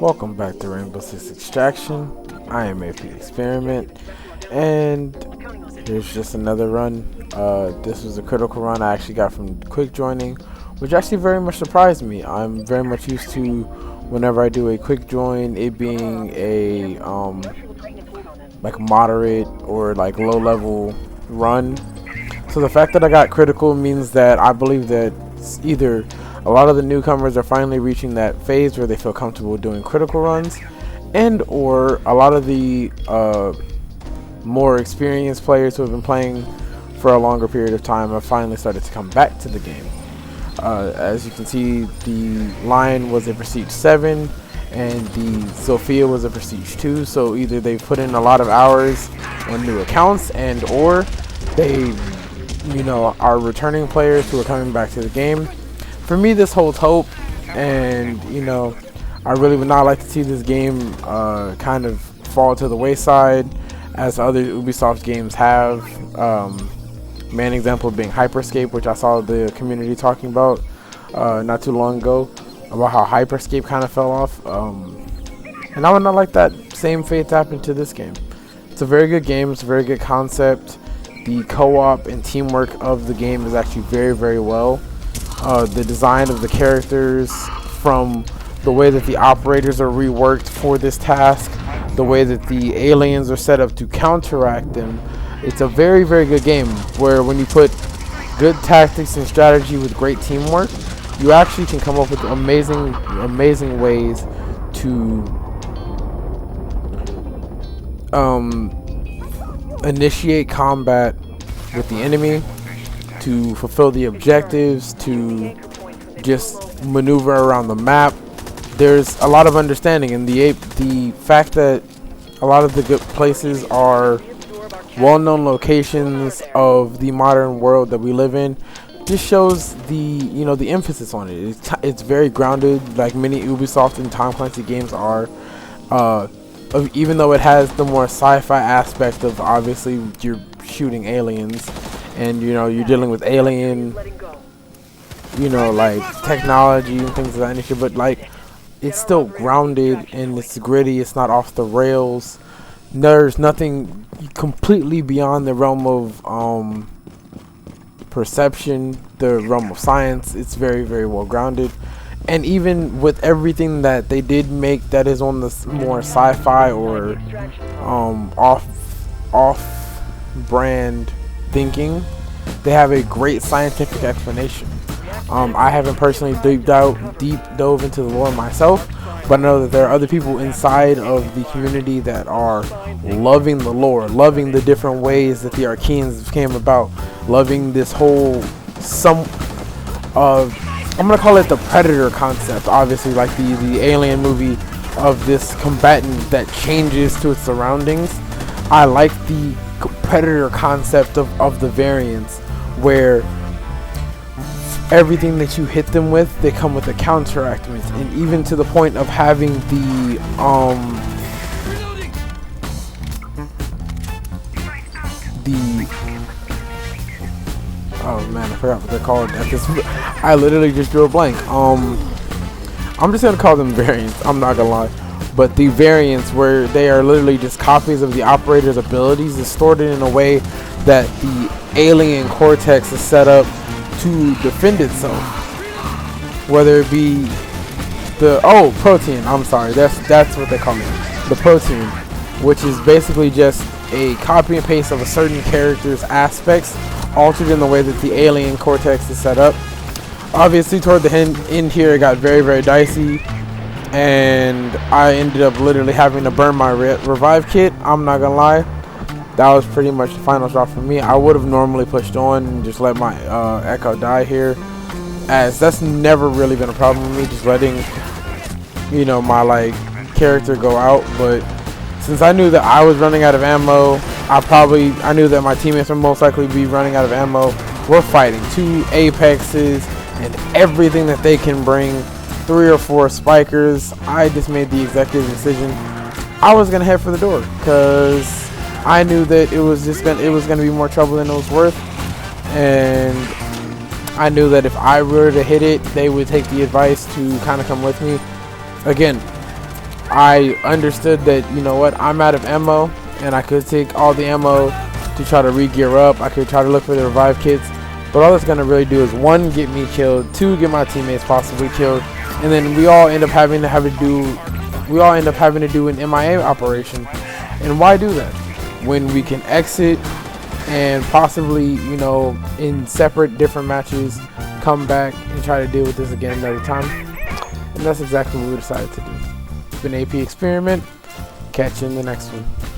Welcome back to Rainbow Six Extraction. I am AP Experiment, and here's just another run. This was a critical run I actually got from quick joining, which actually very much surprised me. I'm very much used to whenever I do a quick join, it being a like moderate or like low level run. So the fact that I got critical means that I believe that either a lot of the newcomers are finally reaching that phase where they feel comfortable doing critical runs, and or a lot of the more experienced players who have been playing for a longer period of time have finally started to come back to the game. As you can see, the Lion was a Prestige 7 and the Sophia was a Prestige 2, so either they've put in a lot of hours on new accounts and or they are returning players who are coming back to the game. For me, this holds hope, and I really would not like to see this game kind of fall to the wayside as other Ubisoft games have. Main example being Hyperscape, which I saw the community talking about not too long ago, about how Hyperscape kind of fell off, and I would not like that same fate to happen to this game. It's a very good game, it's a very good concept. The co-op and teamwork of the game is actually very, very well. The design of the characters, from the way that the operators are reworked for this task, the way that the aliens are set up to counteract them, it's a very, very good game where when you put good tactics and strategy with great teamwork, you actually can come up with amazing ways to initiate combat with the enemy, to fulfill the objectives, to just maneuver around the map. There's a lot of understanding, and the fact that a lot of the good places are well-known locations of the modern world that we live in just shows the emphasis on it. It's very grounded, like many Ubisoft and Tom Clancy games are. Even though it has the more sci-fi aspect of, obviously, you're shooting aliens and you're dealing with alien like technology and things of that nature, but like it's still grounded and it's gritty. It's not off the rails. There's nothing completely beyond the realm of perception, the realm of science. It's very, very well grounded. And even with everything that they did make that is on the more sci-fi or off-brand thinking, they have a great scientific explanation. I haven't personally deep dove into the lore myself, but I know that there are other people inside of the community that are loving the lore, loving the different ways that the Archeans came about, loving this whole I'm gonna call it the Predator concept, obviously, like the Alien movie of this combatant that changes to its surroundings. I like the Predator concept of the variants, where everything that you hit them with, they come with a counteract, and even to the point of having the oh man, I forgot what they're called. I literally just drew a blank. I'm just gonna call them variants. I'm not gonna lie, but the variants, where they are literally just copies of the operator's abilities, distorted in a way that the alien cortex is set up to defend itself. Whether it be the protein. I'm sorry, that's what they call it. The protein, which is basically just a copy and paste of a certain character's aspects, altered in the way that the alien cortex is set up. Obviously, toward the end here, it got very, very dicey, and I ended up literally having to burn my revive kit. I'm not gonna lie, that was pretty much the final straw for me. I would have normally pushed on and just let my Echo die here, as that's never really been a problem with me, just letting my character go out. But since I knew that I was running out of ammo, I knew that my teammates would most likely be running out of ammo. We're fighting 2 Apexes and everything that they can bring, 3 or 4 spikers. I just made the executive decision. I was gonna head for the door because I knew that it was gonna be more trouble than it was worth, and I knew that if I were to hit it, they would take the advice to kind of come with me. Again, I understood that, you know what, I'm out of ammo, and I could take all the ammo to try to re-gear up. I could try to look for the revive kits, but all it's gonna really do is, 1, get me killed, 2, get my teammates possibly killed, and then we all end up having to do an MIA operation. And why do that when we can exit and possibly, you know, in separate different matches, come back and try to deal with this again another time? And that's exactly what we decided to do. It's been AP Experiment. Catch you in the next one.